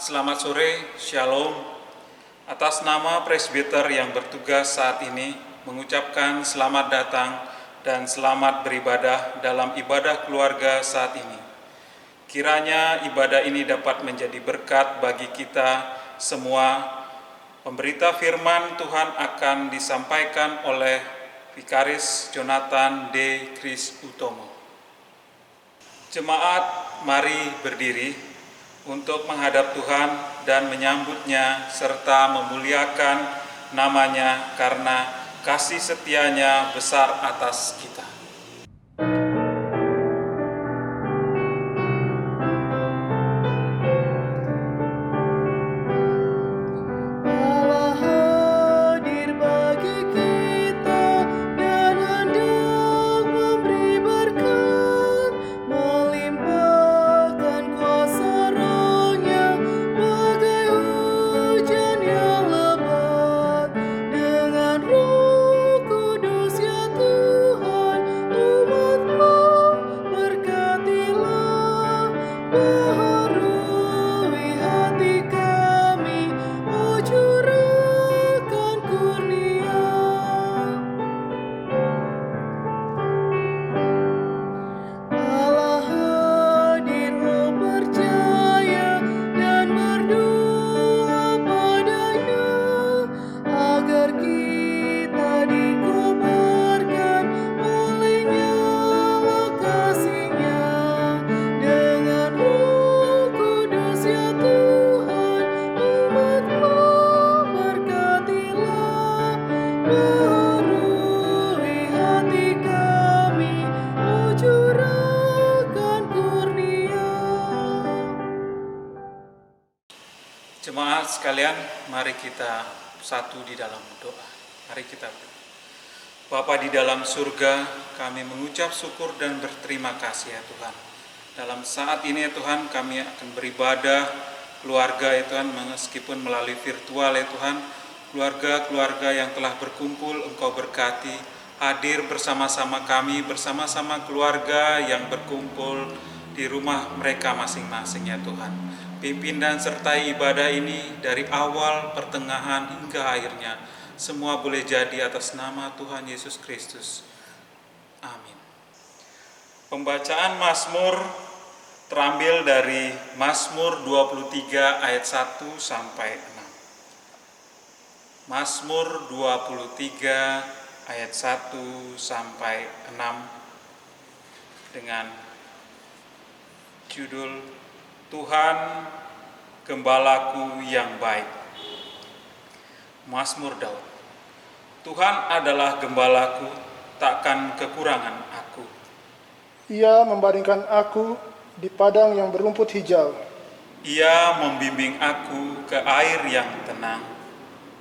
Selamat sore, Shalom. Atas nama presbiter yang bertugas saat ini, mengucapkan selamat datang dan selamat beribadah dalam ibadah keluarga saat ini. Kiranya ibadah ini dapat menjadi berkat bagi kita semua. Pemberita firman Tuhan akan disampaikan oleh Vikaris Jonathan D. Kris Utomo. Jemaat, mari berdiri untuk menghadap Tuhan dan menyambutnya serta memuliakan namanya karena kasih setianya besar atas kita. Jemaat sekalian, mari kita satu di dalam doa. Mari kita berdoa. Bapa di dalam surga, kami mengucap syukur dan berterima kasih ya Tuhan. Dalam saat ini ya Tuhan, kami akan beribadah keluarga ya Tuhan, meskipun melalui virtual ya Tuhan. Keluarga-keluarga yang telah berkumpul, Engkau berkati, hadir bersama-sama kami, bersama-sama keluarga yang berkumpul di rumah mereka masing-masing ya Tuhan. Pimpin dan sertai ibadah ini dari awal, pertengahan, hingga akhirnya. Semua boleh jadi atas nama Tuhan Yesus Kristus. Amin. Pembacaan Mazmur terambil dari Mazmur 23 ayat 1 sampai 6. Mazmur 23 ayat 1 sampai 6 dengan judul Tuhan Gembalaku yang baik. Mazmur Daud. Tuhan adalah gembalaku, takkan kekurangan aku. Ia membaringkan aku di padang yang berumput hijau. Ia membimbing aku ke air yang tenang.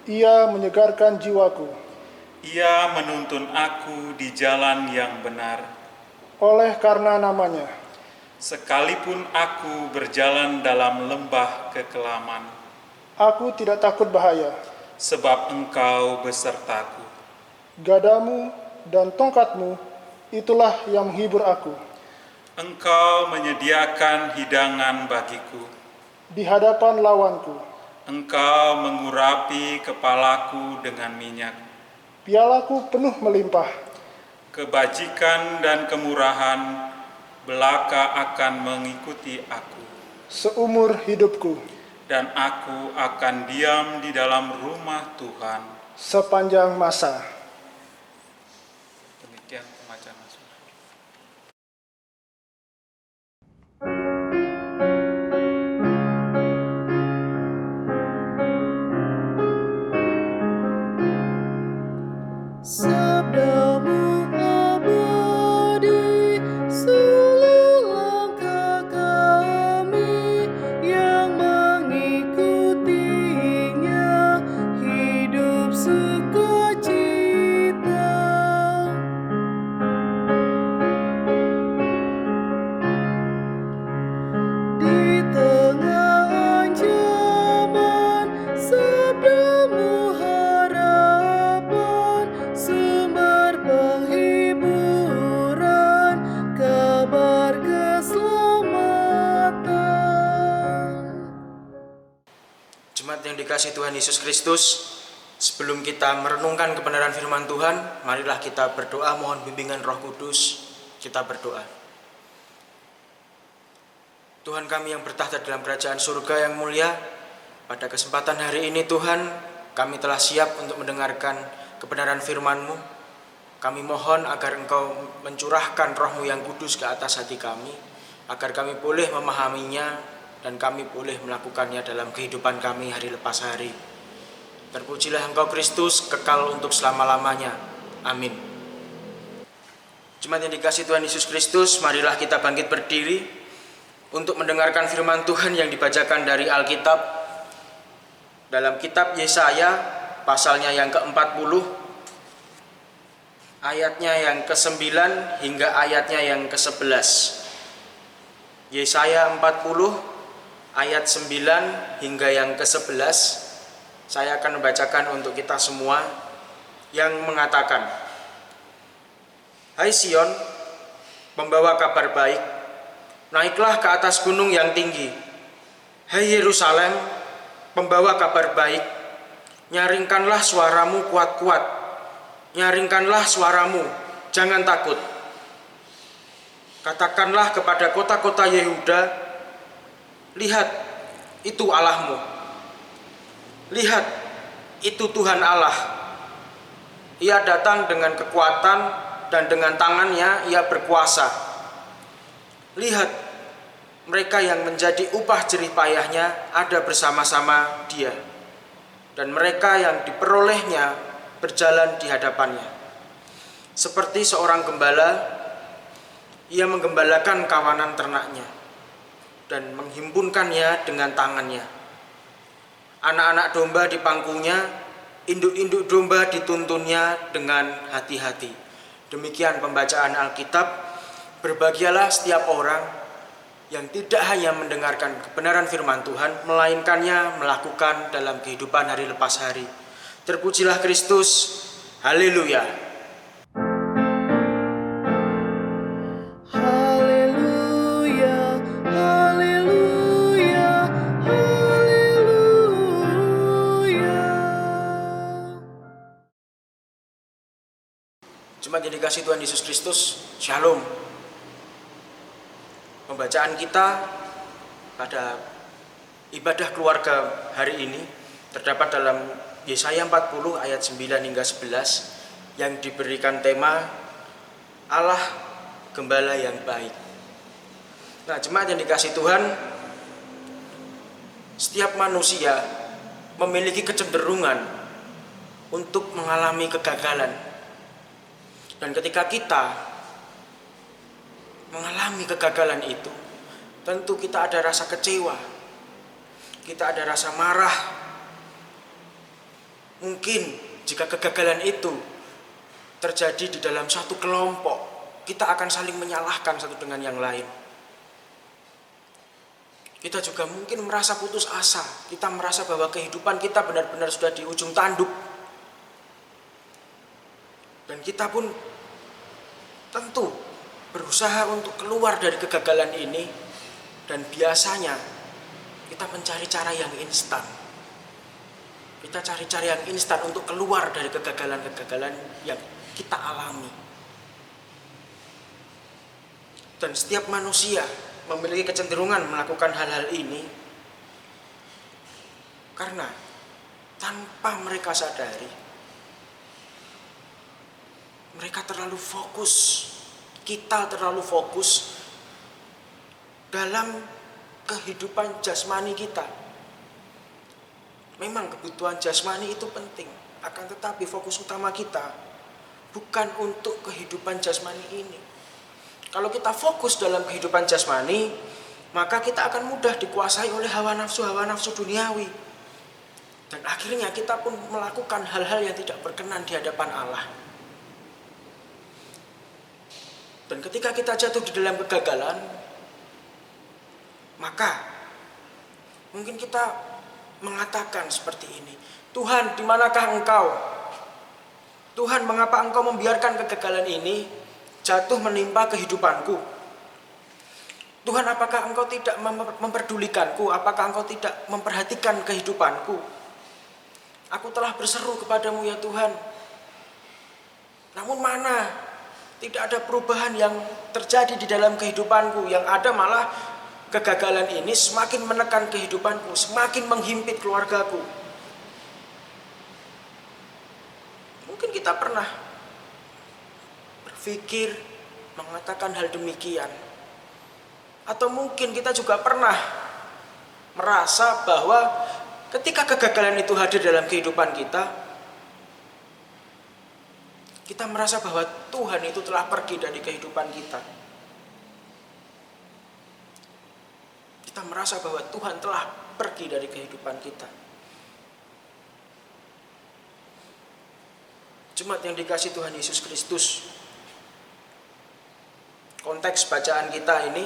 Ia menyegarkan jiwaku. Ia menuntun aku di jalan yang benar. Oleh karena namanya. Sekalipun aku berjalan dalam lembah kekelaman, aku tidak takut bahaya, sebab Engkau besertaku. Gadamu dan tongkatmu, itulah yang menghibur aku. Engkau menyediakan hidangan bagiku di hadapan lawanku. Engkau mengurapi kepalaku dengan minyak. Pialaku penuh melimpah. Kebajikan dan kemurahan belaka akan mengikuti aku seumur hidupku, dan aku akan diam di dalam rumah Tuhan sepanjang masa. Demikian pembacaan Mazmur. Sabdamu abadi, sabdamu harapan. dikasihi Tuhan Yesus Kristus, sebelum kita merenungkan kebenaran firman Tuhan, marilah kita berdoa mohon bimbingan Roh Kudus. Kita berdoa. Tuhan kami yang bertahta dalam kerajaan surga yang mulia, pada kesempatan hari ini Tuhan, kami telah siap untuk mendengarkan kebenaran firman-Mu. Kami mohon agar Engkau mencurahkan Roh-Mu yang kudus ke atas hati kami, agar kami boleh memahaminya dan kami boleh melakukannya dalam kehidupan kami hari lepas hari. Terpujilah Engkau Kristus, kekal untuk selama-lamanya. Amin. Jemaat yang dikasihi Tuhan Yesus Kristus, marilah kita bangkit berdiri untuk mendengarkan firman Tuhan yang dibacakan dari Alkitab. Dalam kitab Yesaya, pasalnya yang ke-40, ayatnya yang ke-9 hingga ayatnya yang ke-11. Yesaya 40, ayat 9 hingga yang ke-11, saya akan membacakan untuk kita semua, yang mengatakan, Hai Sion, pembawa kabar baik, naiklah ke atas gunung yang tinggi. Hai Yerusalem, pembawa kabar baik, nyaringkanlah suaramu kuat-kuat, nyaringkanlah suaramu, jangan takut. Katakanlah kepada kota-kota Yehuda, lihat, itu Allahmu. Lihat, itu Tuhan Allah. Ia datang dengan kekuatan dan dengan tangannya ia berkuasa. Lihat, mereka yang menjadi upah jerih payahnya ada bersama-sama Dia, dan mereka yang diperolehnya berjalan di hadapannya. Seperti seorang gembala, ia menggembalakan kawanan ternaknya dan menghimpunkannya dengan tangannya. Anak-anak domba dipangkunya, induk-induk domba dituntunnya dengan hati-hati. Demikian pembacaan Alkitab. Berbahagialah setiap orang yang tidak hanya mendengarkan kebenaran firman Tuhan, melainkannya melakukan dalam kehidupan hari lepas hari. Terpujilah Kristus. Haleluya. Jemaat yang dikasihi Tuhan Yesus Kristus, Shalom. Pembacaan kita pada ibadah keluarga hari ini terdapat dalam Yesaya 40 ayat 9 hingga 11 yang diberikan tema Allah Gembala yang baik. Nah, jemaat yang dikasihi Tuhan, setiap manusia memiliki kecenderungan untuk mengalami kegagalan. Dan ketika kita mengalami kegagalan itu, tentu kita ada rasa kecewa, kita ada rasa marah. Mungkin jika kegagalan itu terjadi di dalam satu kelompok, kita akan saling menyalahkan satu dengan yang lain. Kita juga mungkin merasa putus asa, kita merasa bahwa kehidupan kita benar-benar sudah di ujung tanduk. Dan kita pun tentu berusaha untuk keluar dari kegagalan ini, dan biasanya kita mencari cara yang instan. Kita cari cara yang instan untuk keluar dari kegagalan-kegagalan yang kita alami. Dan setiap manusia memiliki kecenderungan melakukan hal-hal ini karena tanpa mereka sadari, mereka terlalu fokus, kita terlalu fokus dalam kehidupan jasmani kita. Memang kebutuhan jasmani itu penting, akan tetapi fokus utama kita bukan untuk kehidupan jasmani ini. Kalau kita fokus dalam kehidupan jasmani, maka kita akan mudah dikuasai oleh hawa nafsu duniawi. Dan akhirnya kita pun melakukan hal-hal yang tidak berkenan di hadapan Allah. Dan ketika kita jatuh di dalam kegagalan, maka mungkin kita mengatakan seperti ini, Tuhan, di manakah Engkau? Tuhan, mengapa Engkau membiarkan kegagalan ini jatuh menimpa kehidupanku? Tuhan, apakah Engkau tidak memperdulikanku? Apakah Engkau tidak memperhatikan kehidupanku? Aku telah berseru kepadamu ya Tuhan. Namun mana? Tidak ada perubahan yang terjadi di dalam kehidupanku. Yang ada malah kegagalan ini semakin menekan kehidupanku, semakin menghimpit keluargaku. Mungkin kita pernah berpikir mengatakan hal demikian. Atau mungkin kita juga pernah merasa bahwa ketika kegagalan itu hadir dalam kehidupan kita, kita merasa bahwa Tuhan itu telah pergi dari kehidupan kita. Kita merasa bahwa Tuhan telah pergi dari kehidupan kita. Jemaat yang dikasihi Tuhan Yesus Kristus, konteks bacaan kita ini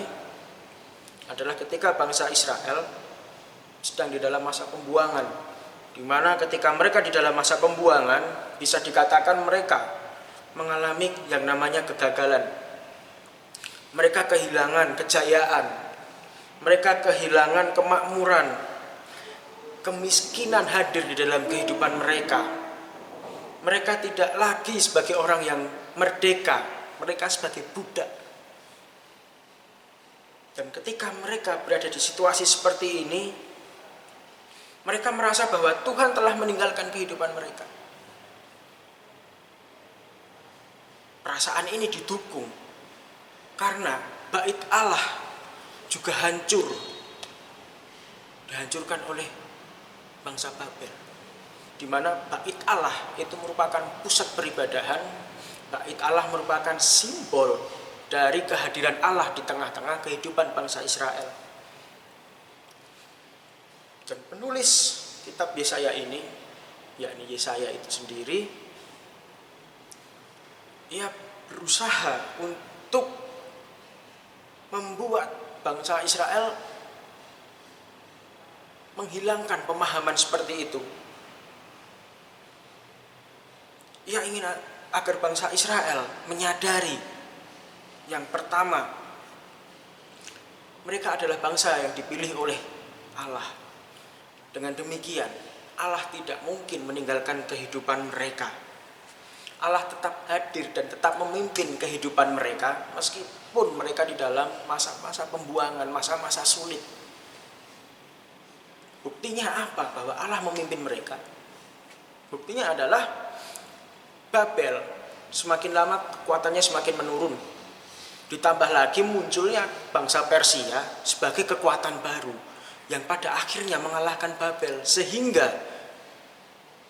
adalah ketika bangsa Israel sedang di dalam masa pembuangan, di mana ketika mereka di dalam masa pembuangan bisa dikatakan mereka mengalami yang namanya kegagalan. Mereka kehilangan kejayaan, mereka kehilangan kemakmuran, kemiskinan hadir di dalam kehidupan mereka. Mereka tidak lagi sebagai orang yang merdeka, mereka sebagai budak. Dan ketika mereka berada di situasi seperti ini, mereka merasa bahwa Tuhan telah meninggalkan kehidupan mereka. Perasaan ini didukung karena bait Allah juga dihancurkan oleh bangsa Babel, di mana bait Allah itu merupakan pusat peribadahan. Bait Allah merupakan simbol dari kehadiran Allah di tengah-tengah kehidupan bangsa Israel. Dan penulis kitab Yesaya ini, yakni Yesaya itu sendiri, ia berusaha untuk membuat bangsa Israel menghilangkan pemahaman seperti itu. Ia ingin agar bangsa Israel menyadari, yang pertama, mereka adalah bangsa yang dipilih oleh Allah. Dengan demikian, Allah tidak mungkin meninggalkan kehidupan mereka. Allah tetap hadir dan tetap memimpin kehidupan mereka meskipun mereka di dalam masa-masa pembuangan, masa-masa sulit. Buktinya apa bahwa Allah memimpin mereka? Buktinya adalah Babel semakin lama kekuatannya semakin menurun. Ditambah lagi munculnya bangsa Persia sebagai kekuatan baru yang pada akhirnya mengalahkan Babel, sehingga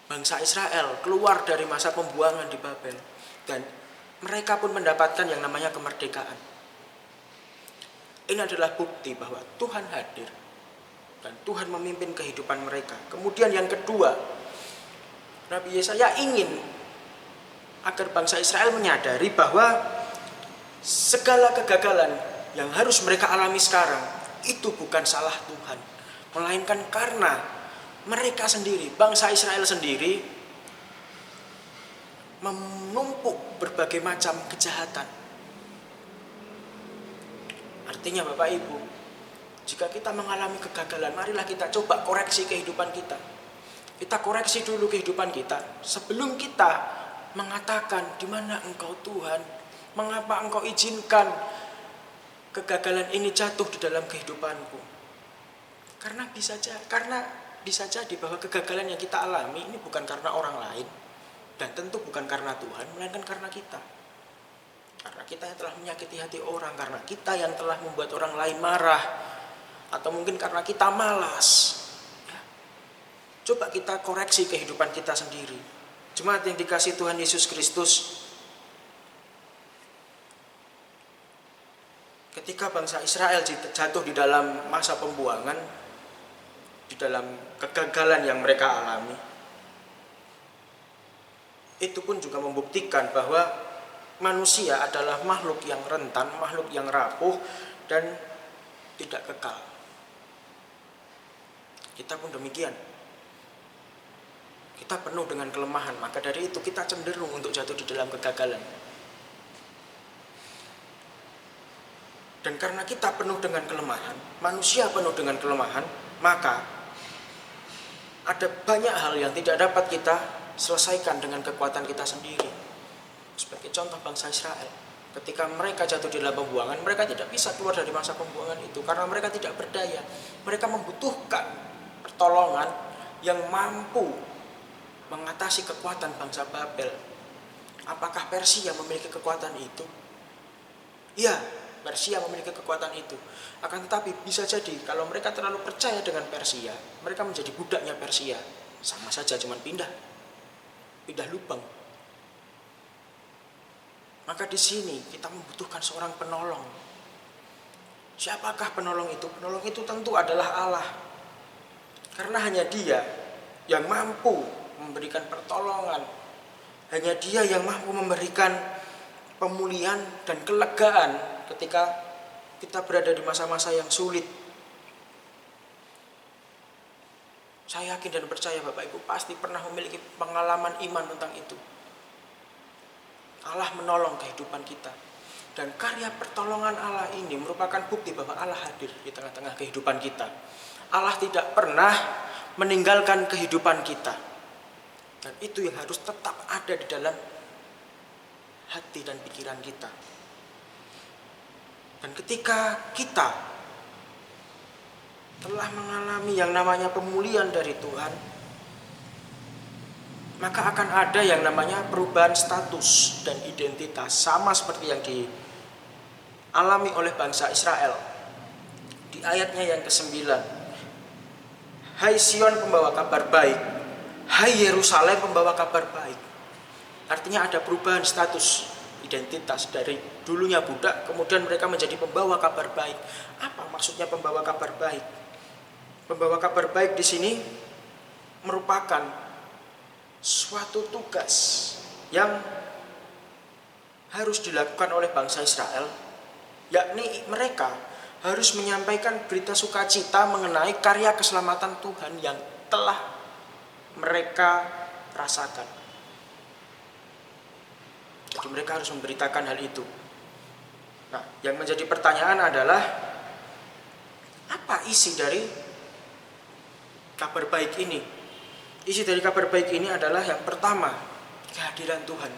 bangsa Israel keluar dari masa pembuangan di Babel dan mereka pun mendapatkan yang namanya kemerdekaan. Ini adalah bukti bahwa Tuhan hadir dan Tuhan memimpin kehidupan mereka. Kemudian yang kedua, Nabi Yesaya ingin agar bangsa Israel menyadari bahwa segala kegagalan yang harus mereka alami sekarang itu bukan salah Tuhan, melainkan karena mereka sendiri, bangsa Israel sendiri, menumpuk berbagai macam kejahatan. Artinya Bapak Ibu, jika kita mengalami kegagalan, marilah kita coba koreksi kehidupan kita. Kita koreksi dulu kehidupan kita sebelum kita mengatakan, di mana Engkau Tuhan? Mengapa Engkau izinkan kegagalan ini jatuh di dalam kehidupanku? Karena bisa jadi bahwa kegagalan yang kita alami ini bukan karena orang lain dan tentu bukan karena Tuhan, melainkan karena kita. Karena kita yang telah menyakiti hati orang, karena kita yang telah membuat orang lain marah, atau mungkin karena kita malas. Coba kita koreksi kehidupan kita sendiri. Jemaat yang dikasihi Tuhan Yesus Kristus, ketika bangsa Israel jatuh di dalam masa pembuangan, di dalam kegagalan yang mereka alami, itu pun juga membuktikan bahwa manusia adalah makhluk yang rentan, makhluk yang rapuh dan tidak kekal. Kita pun demikian. Kita penuh dengan kelemahan, maka dari itu kita cenderung untuk jatuh di dalam kegagalan. Dan karena kita penuh dengan kelemahan, manusia penuh dengan kelemahan, maka Ada banyak hal yang tidak dapat kita selesaikan dengan kekuatan kita sendiri. Sebagai contoh bangsa Israel, ketika mereka jatuh di dalam pembuangan, mereka tidak bisa keluar dari masa pembuangan itu karena mereka tidak berdaya. Mereka membutuhkan pertolongan yang mampu mengatasi kekuatan bangsa Babel. Apakah Persia memiliki kekuatan itu? Ya, Persia memiliki kekuatan itu. Akan tetapi bisa jadi kalau mereka terlalu percaya dengan Persia, mereka menjadi budaknya Persia. Sama saja, cuman pindah lubang. Maka di sini kita membutuhkan seorang penolong. Siapakah penolong itu? Penolong itu tentu adalah Allah. Karena hanya Dia yang mampu memberikan pertolongan. Hanya Dia yang mampu memberikan pemulihan dan kelegaan ketika kita berada di masa-masa yang sulit. Saya yakin dan percaya Bapak Ibu pasti pernah memiliki pengalaman iman tentang itu. Allah menolong kehidupan kita. Dan karya pertolongan Allah ini merupakan bukti bahwa Allah hadir di tengah-tengah kehidupan kita. Allah tidak pernah meninggalkan kehidupan kita. Dan itu yang harus tetap ada di dalam hati dan pikiran kita. Dan ketika kita telah mengalami yang namanya pemulihan dari Tuhan, maka akan ada yang namanya perubahan status dan identitas, sama seperti yang dialami oleh bangsa Israel. Di ayatnya yang ke-9, hai Sion pembawa kabar baik, hai Yerusalem pembawa kabar baik. Artinya ada perubahan status identitas dari dulunya budak, kemudian mereka menjadi pembawa kabar baik. Apa maksudnya pembawa kabar baik? Pembawa kabar baik di sini merupakan suatu tugas yang harus dilakukan oleh bangsa Israel, yakni mereka harus menyampaikan berita sukacita mengenai karya keselamatan Tuhan yang telah mereka rasakan. Jadi mereka harus memberitakan hal itu. Nah, yang menjadi pertanyaan adalah apa isi dari kabar baik ini? Isi dari kabar baik ini adalah yang pertama, kehadiran Tuhan.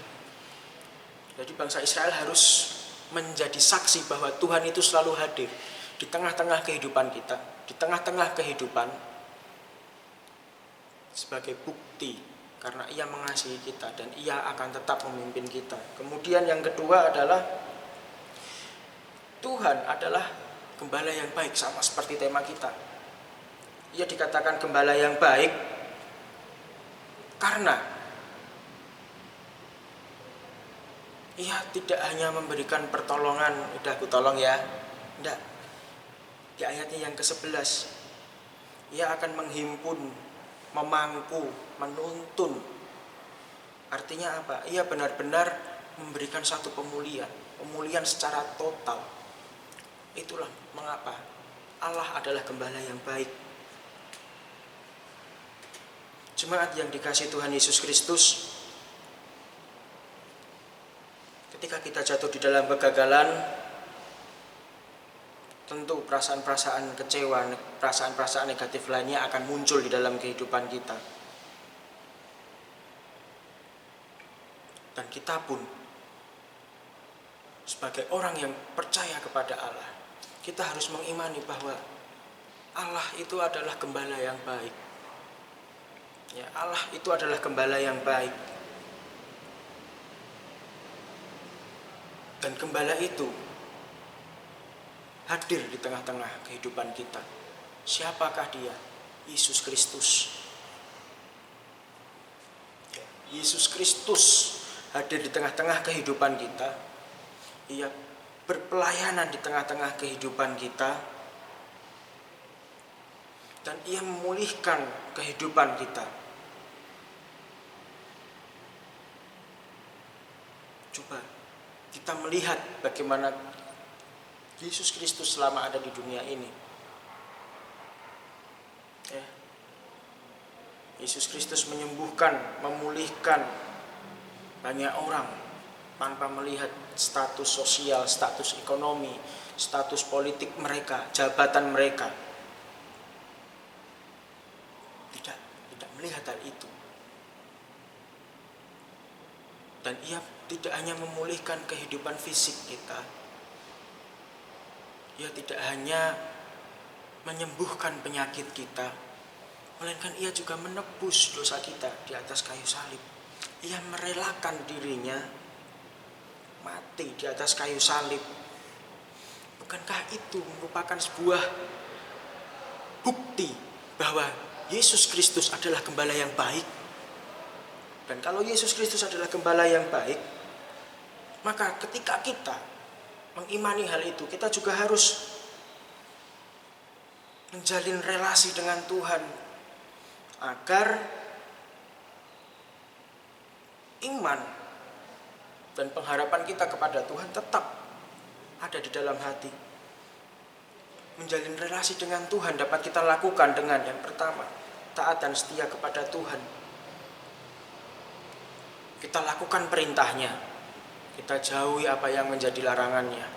Jadi bangsa Israel harus menjadi saksi bahwa Tuhan itu selalu hadir di tengah-tengah kehidupan kita, di tengah-tengah kehidupan sebagai bukti karena Ia mengasihi kita dan Ia akan tetap memimpin kita. Kemudian yang kedua adalah Tuhan adalah gembala yang baik, sama seperti tema kita. Ia dikatakan gembala yang baik karena Ia tidak hanya memberikan pertolongan, udah aku tolong ya. Tidak. Di ayatnya yang ke-11, Ia akan menghimpun, memangku, menuntun. Artinya apa? Ia benar-benar memberikan satu pemulihan secara total. Itulah mengapa Allah adalah gembala yang baik. Jemaat yang dikasihi Tuhan Yesus Kristus, ketika kita jatuh di dalam kegagalan, tentu perasaan-perasaan kecewa, perasaan-perasaan negatif lainnya akan muncul di dalam kehidupan kita. Dan kita pun sebagai orang yang percaya kepada Allah, kita harus mengimani bahwa Allah itu adalah gembala yang baik. Ya, Allah itu adalah gembala yang baik. Dan gembala itu hadir di tengah-tengah kehidupan kita. Siapakah Dia? Yesus Kristus. Yesus Kristus hadir di tengah-tengah kehidupan kita. Ia berpelayanan di tengah-tengah kehidupan kita. Dan Ia memulihkan kehidupan kita. Coba kita melihat bagaimana Yesus Kristus selama ada di dunia ini. Ya. Yesus Kristus menyembuhkan, memulihkan banyak orang tanpa melihat status sosial, status ekonomi, status politik mereka, jabatan mereka. Tidak melihat hal itu. Dan ia tidak hanya memulihkan kehidupan fisik kita, ia tidak hanya menyembuhkan penyakit kita, melainkan ia juga menebus dosa kita di atas kayu salib. Ia merelakan dirinya mati di atas kayu salib. Bukankah itu merupakan sebuah bukti bahwa Yesus Kristus adalah gembala yang baik? Dan kalau Yesus Kristus adalah gembala yang baik, maka ketika kita mengimani hal itu, kita juga harus menjalin relasi dengan Tuhan agar iman dan pengharapan kita kepada Tuhan tetap ada di dalam hati. Menjalin relasi dengan Tuhan dapat kita lakukan dengan yang pertama, taat dan setia kepada Tuhan. Kita lakukan perintahnya, kita jauhi apa yang menjadi larangannya.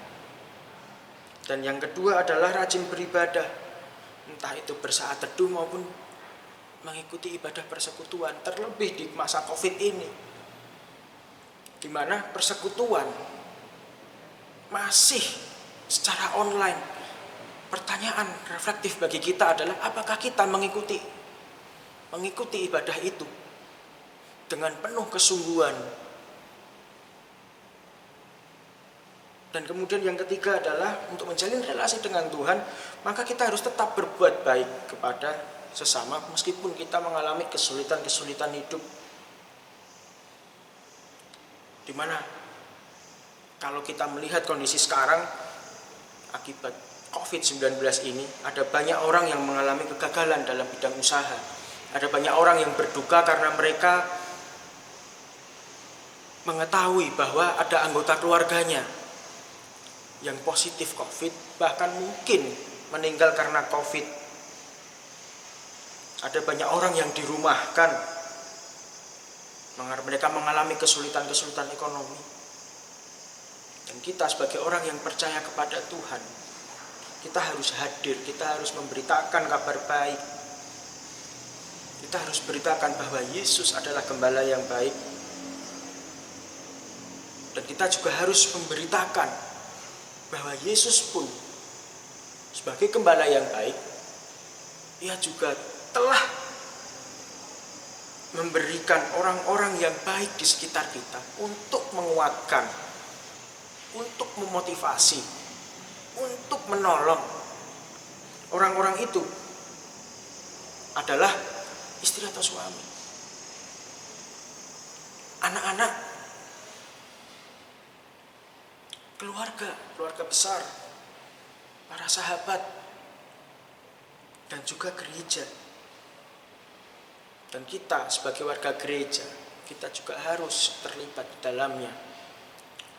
Dan yang kedua adalah rajin beribadah, entah itu bersaat teduh maupun mengikuti ibadah persekutuan, terlebih di masa COVID ini, di mana persekutuan masih secara online. Pertanyaan reflektif bagi kita adalah apakah kita mengikuti ibadah itu dengan penuh kesungguhan. Dan kemudian yang ketiga adalah untuk menjalin relasi dengan Tuhan, maka kita harus tetap berbuat baik kepada sesama meskipun kita mengalami kesulitan-kesulitan hidup. Di mana kalau kita melihat kondisi sekarang akibat COVID-19 ini, ada banyak orang yang mengalami kegagalan dalam bidang usaha. Ada banyak orang yang berduka karena mereka mengetahui bahwa ada anggota keluarganya yang positif COVID, bahkan mungkin meninggal karena COVID. Ada banyak orang yang dirumahkan, mereka mengalami kesulitan-kesulitan ekonomi. Dan kita sebagai orang yang percaya kepada Tuhan, kita harus hadir, kita harus memberitakan kabar baik. Kita harus beritakan bahwa Yesus adalah gembala yang baik. Dan kita juga harus memberitakan bahwa Yesus pun sebagai gembala yang baik, ia juga telah memberikan orang-orang yang baik di sekitar kita untuk menguatkan, untuk memotivasi, untuk menolong. Orang-orang itu adalah istri atau suami, anak-anak, keluarga besar, para sahabat, dan juga gereja. Dan kita sebagai warga gereja, kita juga harus terlibat di dalamnya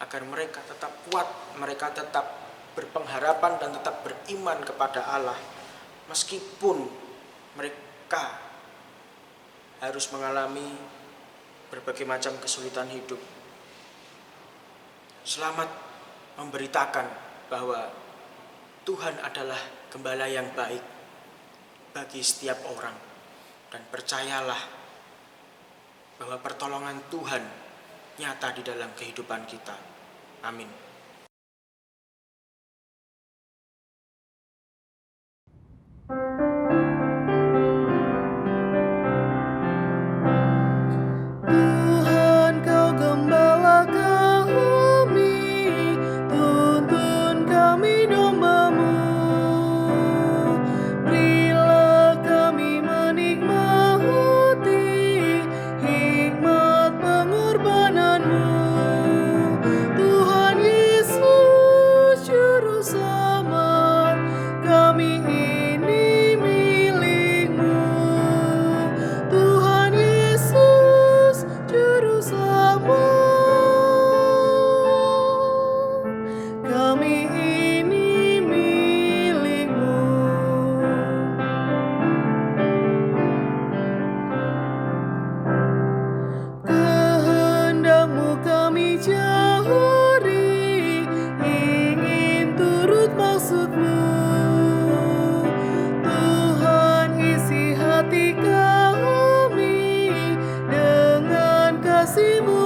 agar mereka tetap kuat, mereka tetap berpengharapan dan tetap beriman kepada Allah meskipun mereka harus mengalami berbagai macam kesulitan hidup. Selamat memberitakan bahwa Tuhan adalah gembala yang baik bagi setiap orang, dan percayalah bahwa pertolongan Tuhan nyata di dalam kehidupan kita. Amin. Tuhan kau gembala kami, tuntun kami domba-Mu. Berilah kami menikmati hikmat pengorbanan-Mu. Tuhan Yesus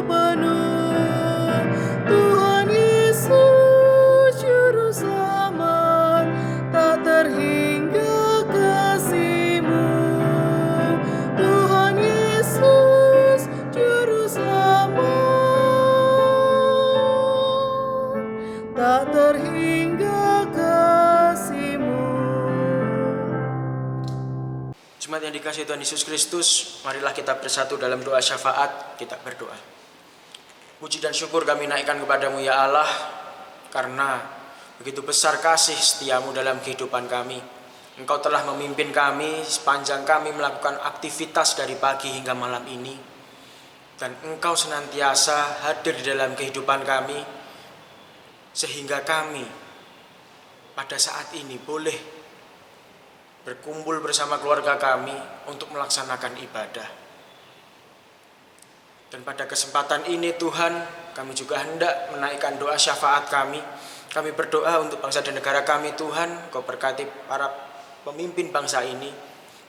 penuh. Tuhan Yesus Juru Selamat, tak terhingga kasih-Mu. Tuhan Yesus Juru Selamat, tak terhingga kasih-Mu. Jemaat yang dikasihi Tuhan Yesus Kristus, marilah kita bersatu dalam doa syafaat. Kita berdoa. Puji dan syukur kami naikkan kepadamu ya Allah, karena begitu besar kasih setiamu dalam kehidupan kami. Engkau telah memimpin kami sepanjang kami melakukan aktivitas dari pagi hingga malam ini. Dan Engkau senantiasa hadir di dalam kehidupan kami, sehingga kami pada saat ini boleh berkumpul bersama keluarga kami untuk melaksanakan ibadah. Dan pada kesempatan ini Tuhan, kami juga hendak menaikkan doa syafaat kami. Kami berdoa untuk bangsa dan negara kami Tuhan. Kau berkati para pemimpin bangsa ini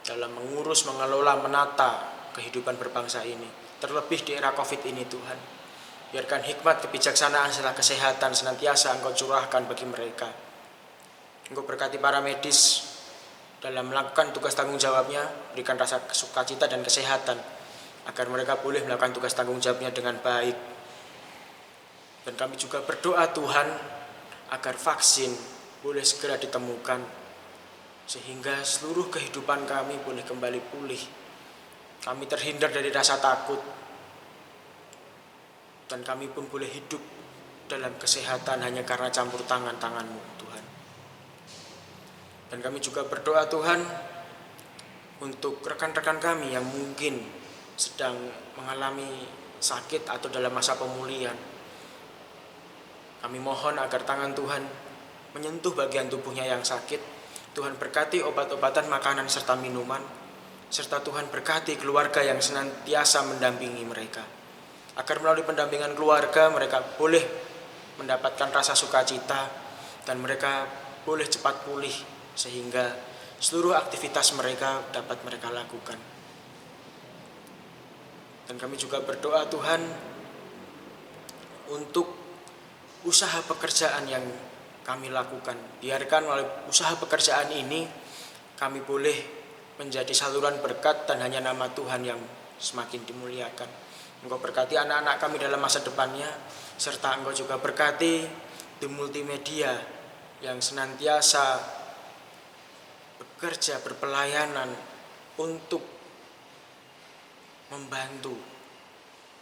dalam mengurus, mengelola, menata kehidupan berbangsa ini. Terlebih di era COVID ini Tuhan. Biarkan hikmat, kebijaksanaan, serta kesehatan senantiasa Engkau curahkan bagi mereka. Engkau berkati para medis dalam melakukan tugas tanggung jawabnya. Berikan rasa sukacita dan kesehatan agar mereka boleh melakukan tugas tanggung jawabnya dengan baik. Dan kami juga berdoa Tuhan agar vaksin boleh segera ditemukan, sehingga seluruh kehidupan kami boleh kembali pulih. Kami terhindar dari rasa takut, dan kami pun boleh hidup dalam kesehatan hanya karena campur tangan-Tangan-Mu Tuhan. Dan kami juga berdoa Tuhan untuk rekan-rekan kami yang mungkin sedang mengalami sakit atau dalam masa pemulihan. Kami mohon agar tangan Tuhan menyentuh bagian tubuhnya yang sakit. Tuhan berkati obat-obatan, makanan, serta minuman. Serta Tuhan berkati keluarga yang senantiasa mendampingi mereka. Agar melalui pendampingan keluarga mereka boleh mendapatkan rasa sukacita dan mereka boleh cepat pulih, sehingga seluruh aktivitas mereka dapat mereka lakukan. Dan kami juga berdoa Tuhan untuk usaha pekerjaan yang kami lakukan. Biarkan melalui usaha pekerjaan ini kami boleh menjadi saluran berkat dan hanya nama Tuhan yang semakin dimuliakan. Engkau berkati anak-anak kami dalam masa depannya, serta Engkau juga berkati di multimedia yang senantiasa bekerja, berpelayanan untuk membantu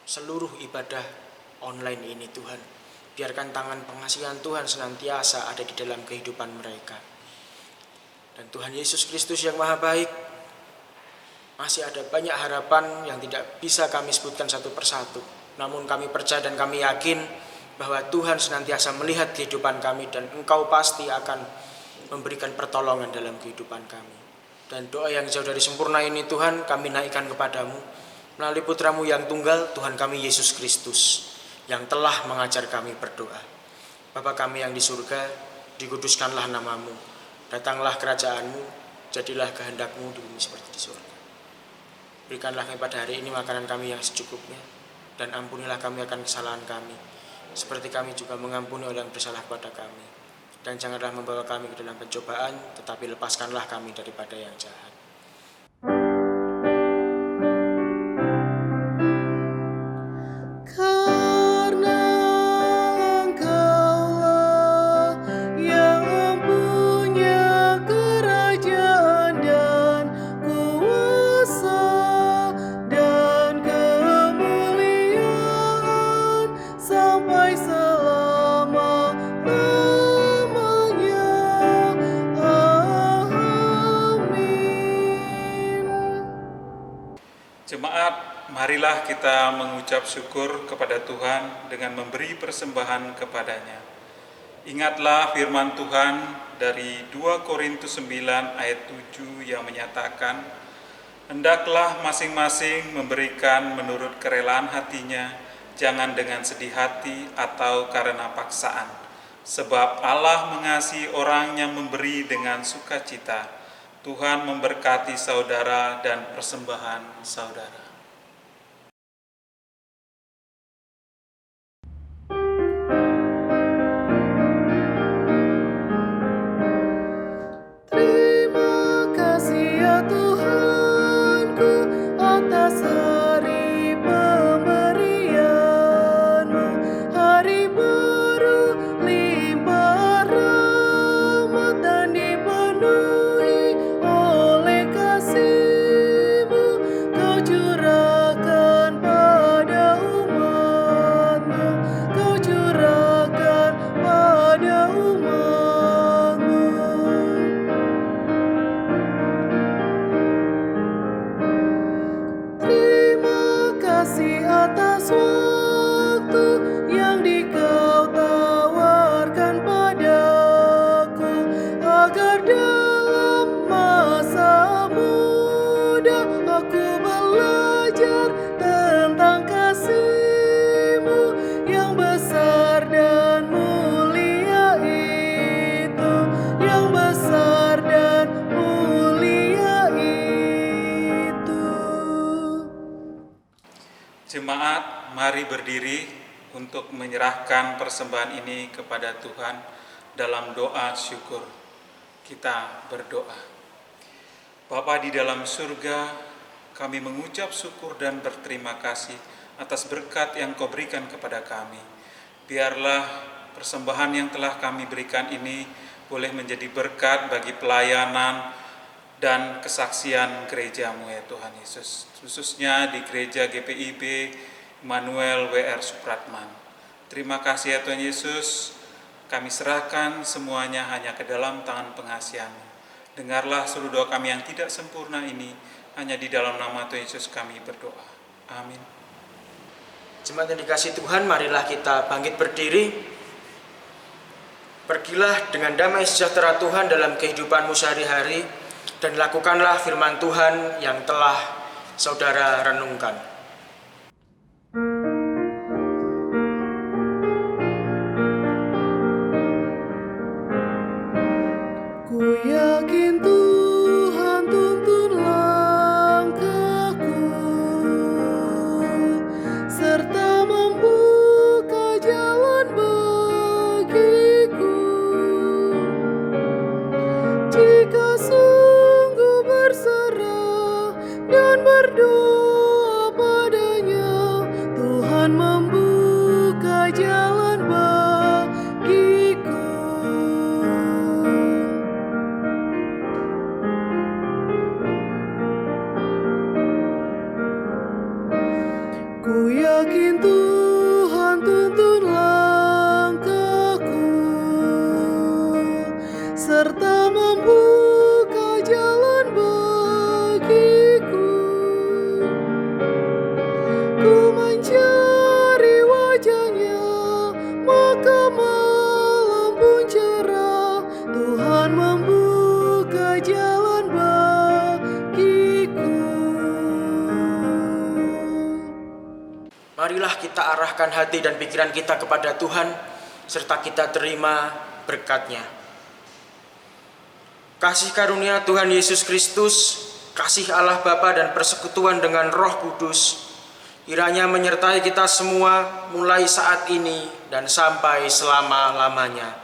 seluruh ibadah online ini Tuhan. Biarkan tangan pengasihan Tuhan senantiasa ada di dalam kehidupan mereka. Dan Tuhan Yesus Kristus yang Maha Baik, masih ada banyak harapan yang tidak bisa kami sebutkan satu persatu. Namun kami percaya dan kami yakin bahwa Tuhan senantiasa melihat kehidupan kami dan Engkau pasti akan memberikan pertolongan dalam kehidupan kami. Dan doa yang jauh dari sempurna ini Tuhan kami naikkan kepadamu melalui Putramu yang tunggal, Tuhan kami Yesus Kristus, yang telah mengajar kami berdoa. Bapa kami yang di surga, dikuduskanlah namamu, datanglah kerajaan-Mu, jadilah kehendak-Mu di bumi seperti di surga. Berikanlah kami pada hari ini makanan kami yang secukupnya, dan ampunilah kami akan kesalahan kami, seperti kami juga mengampuni orang yang bersalah kepada kami. Dan janganlah membawa kami ke dalam pencobaan, tetapi lepaskanlah kami daripada yang jahat. Karena Engkaulah yang punya kerajaan dan kuasa dan kemuliaan sampai selama-lamanya. Amin. Jemaat, marilah kita mengucap syukur kepada Tuhan dengan memberi persembahan kepadanya. Ingatlah firman Tuhan dari 2 Korintus 9 ayat 7 yang menyatakan, hendaklah masing-masing memberikan menurut kerelaan hatinya, jangan dengan sedih hati atau karena paksaan. Sebab Allah mengasihi orang yang memberi dengan sukacita. Tuhan memberkati saudara dan persembahan saudara. Mari berdiri untuk menyerahkan persembahan ini kepada Tuhan dalam doa syukur. Kita berdoa. Bapa di dalam surga, kami mengucap syukur dan berterima kasih atas berkat yang Kau berikan kepada kami. Biarlah persembahan yang telah kami berikan ini boleh menjadi berkat bagi pelayanan dan kesaksian gereja-Mu ya Tuhan Yesus. Khususnya di gereja GPIB Immanuel WR Supratman. Terima kasih ya Tuhan Yesus, kami serahkan semuanya hanya ke dalam tangan pengasihan-Mu. Dengarlah seluruh doa kami yang tidak sempurna ini, hanya di dalam nama Tuhan Yesus kami berdoa. Amin. Jemaat yang dikasihi Tuhan, marilah kita bangkit berdiri. Pergilah dengan damai sejahtera Tuhan dalam kehidupanmu sehari-hari, dan lakukanlah firman Tuhan yang telah saudara renungkan. Ku yakin Tuhan tuntun langkahku, serta membuka jalan bagiku. Jika sungguh berserah dan berdoa padanya, Tuhan membuka jalan bagiku. Ku yakin Tuhan tuntun langkahku, serta membuka jalan bagiku. Ku mencari wajah-Nya, maka malam pun cerah. Tuhan membuka jalan bagiku. Marilah kita arahkan hati dan pikiran kita kepada Tuhan, serta kita terima berkat-Nya. Kasih karunia Tuhan Yesus Kristus, kasih Allah Bapa dan persekutuan dengan Roh Kudus, kiranya menyertai kita semua mulai saat ini dan sampai selama-lamanya.